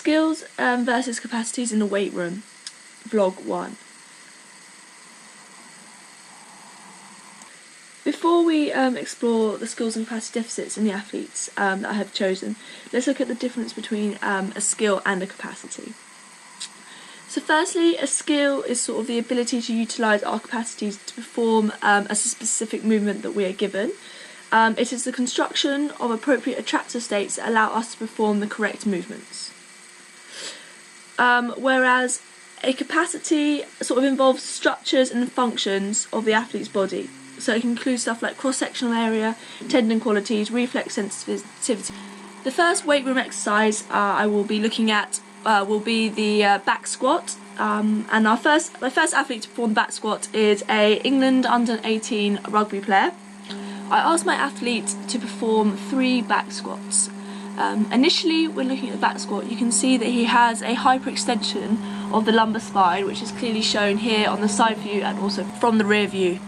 Skills versus capacities in the weight room, vlog 1. Before we explore the skills and capacity deficits in the athletes that I have chosen, let's look at the difference between a skill and a capacity. So firstly, a skill is sort of the ability to utilise our capacities to perform a specific movement that we are given. It is the construction of appropriate attractor states that allow us to perform the correct movements. Whereas a capacity sort of involves structures and functions of the athlete's body. So it can include stuff like cross-sectional area, tendon qualities, reflex sensitivity. The first weight room exercise I will be looking at will be the back squat. And my first athlete to perform back squat is a England under-18 rugby player. I asked my athlete to perform 3 back squats. Initially, when looking at the back squat, you can see that he has a hyperextension of the lumbar spine, which is clearly shown here on the side view and also from the rear view.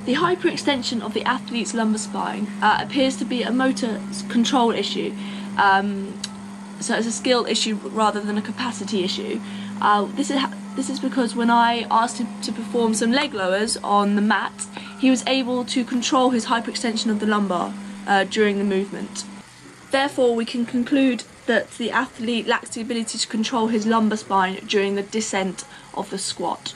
The hyperextension of the athlete's lumbar spine appears to be a motor control issue, so it's a skill issue rather than a capacity issue. This is because when I asked him to perform some leg lowers on the mat, he was able to control his hyperextension of the lumbar during the movement. Therefore, we can conclude that the athlete lacks the ability to control his lumbar spine during the descent of the squat.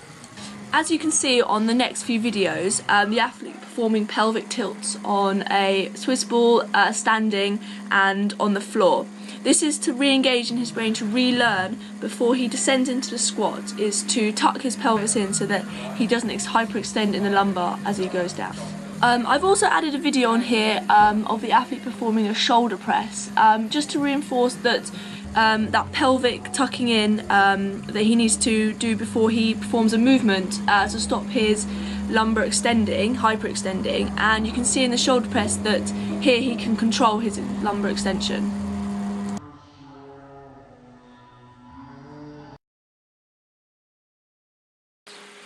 As you can see on the next few videos, the athlete performing pelvic tilts on a Swiss ball, standing and on the floor. This is to re-engage in his brain to relearn before he descends into the squat, is to tuck his pelvis in so that he doesn't hyperextend in the lumbar as he goes down. I've also added a video on here of the athlete performing a shoulder press, just to reinforce that that pelvic tucking in that he needs to do before he performs a movement to stop his lumbar hyperextending, and you can see in the shoulder press that here he can control his lumbar extension.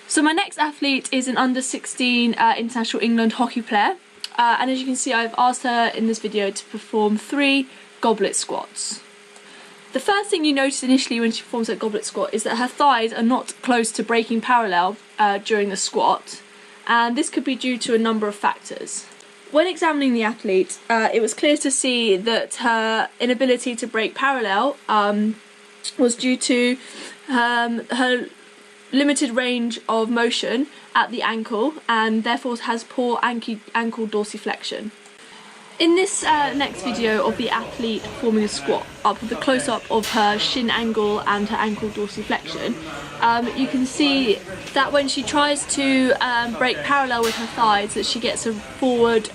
So my next athlete is an under-16 international England hockey player, and as you can see, I've asked her in this video to perform 3 goblet squats. The first thing you notice initially when she performs that goblet squat is that her thighs are not close to breaking parallel during the squat, and this could be due to a number of factors. When examining the athlete, it was clear to see that her inability to break parallel was due to her limited range of motion at the ankle, and therefore has poor ankle dorsiflexion. In this next video of the athlete performing a squat, with a close-up of her shin angle and her ankle dorsiflexion, you can see that when she tries to break parallel with her thighs, that she gets a forward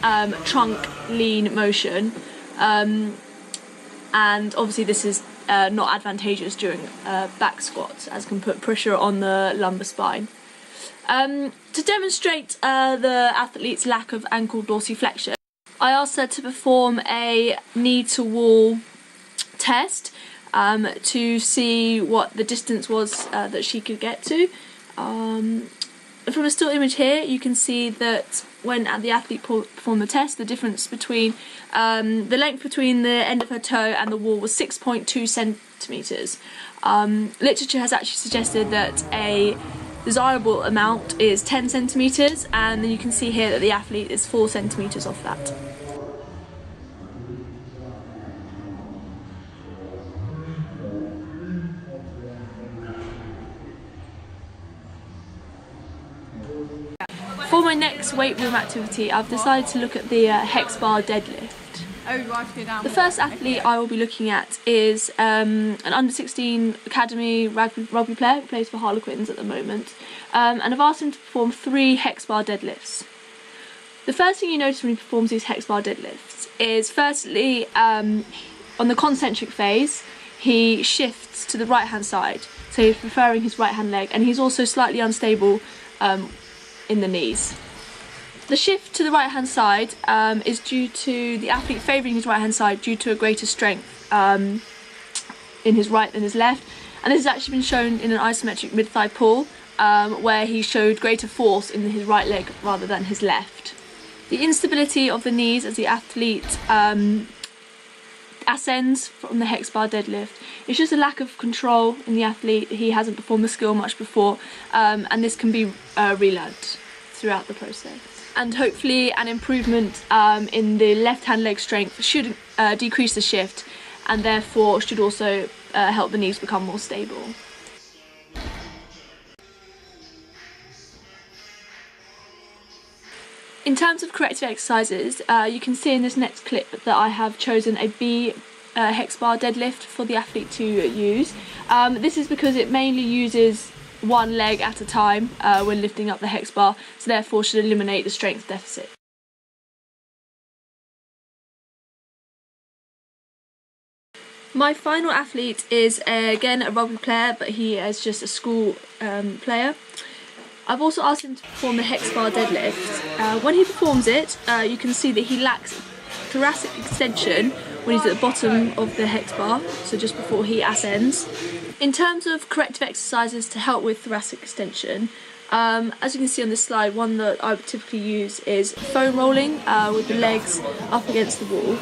trunk lean motion, and obviously this is not advantageous during back squats, as can put pressure on the lumbar spine. To demonstrate the athlete's lack of ankle dorsiflexion, I asked her to perform a knee-to-wall test to see what the distance was that she could get to. From a still image here, you can see that when the athlete performed the test, the difference between the length between the end of her toe and the wall was 6.2 centimetres. Literature has actually suggested that a desirable amount is 10 centimetres, and then you can see here that the athlete is 4 centimetres off that. For my next weight room activity, I've decided to look at the hex bar deadlift. The first athlete I will be looking at is an under-16 academy rugby player who plays for Harlequins at the moment, and I've asked him to perform 3 hex bar deadlifts. The first thing you notice when he performs these hex bar deadlifts is, firstly, on the concentric phase, he shifts to the right hand side, so he's preferring his right hand leg, and he's also slightly unstable in the knees. The shift to the right hand side is due to the athlete favouring his right hand side due to a greater strength in his right than his left, and this has actually been shown in an isometric mid-thigh pull where he showed greater force in his right leg rather than his left. The instability of the knees as the athlete ascends from the hex bar deadlift. It's just a lack of control in the athlete. He hasn't performed the skill much before, and this can be relearned throughout the process. And hopefully an improvement in the left hand leg strength should decrease the shift, and therefore should also help the knees become more stable. In terms of corrective exercises, you can see in this next clip that I have chosen a B hex bar deadlift for the athlete to use. This is because it mainly uses one leg at a time when lifting up the hex bar, so therefore should eliminate the strength deficit. My final athlete is again a rugby player, but he is just a school player. I've also asked him to perform the hex bar deadlift. When he performs it, you can see that he lacks thoracic extension when he's at the bottom of the hex bar, so just before he ascends. In terms of corrective exercises to help with thoracic extension, as you can see on this slide, one that I would typically use is foam rolling with the legs up against the wall.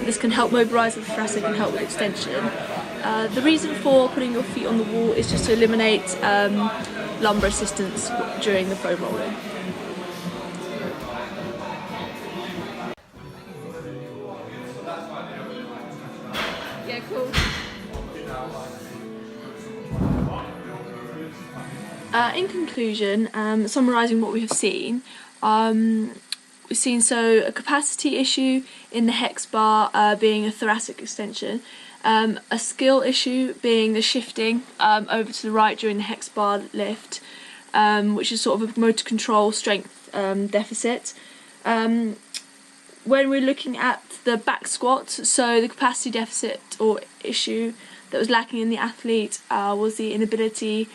This can help mobilise the thoracic and help with extension. The reason for putting your feet on the wall is just to eliminate lumbar assistance during the foam rolling. Yeah, cool. In conclusion, summarising what we have seen, we've seen a capacity issue in the hex bar being a thoracic extension, a skill issue being the shifting over to the right during the hex bar lift, which is sort of a motor control strength deficit. When we're looking at the back squat, so the capacity deficit or issue that was lacking in the athlete was the inability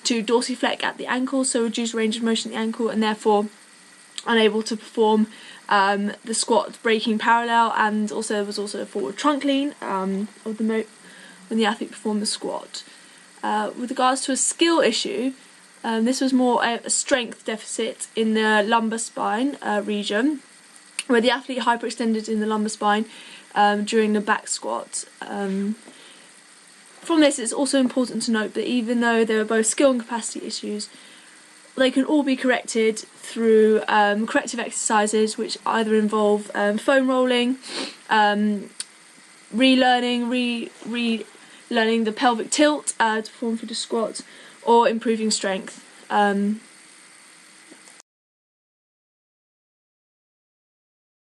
to dorsiflex at the ankle, so reduced range of motion at the ankle, and therefore unable to perform the squat breaking parallel, and also there was also a forward trunk lean of when the athlete performed the squat. With regards to a skill issue, this was more a strength deficit in the lumbar spine region, where the athlete hyperextended in the lumbar spine during the back squat. From this, it's also important to note that even though there are both skill and capacity issues, they can all be corrected through corrective exercises, which either involve foam rolling, relearning the pelvic tilt to perform for the squat, or improving strength.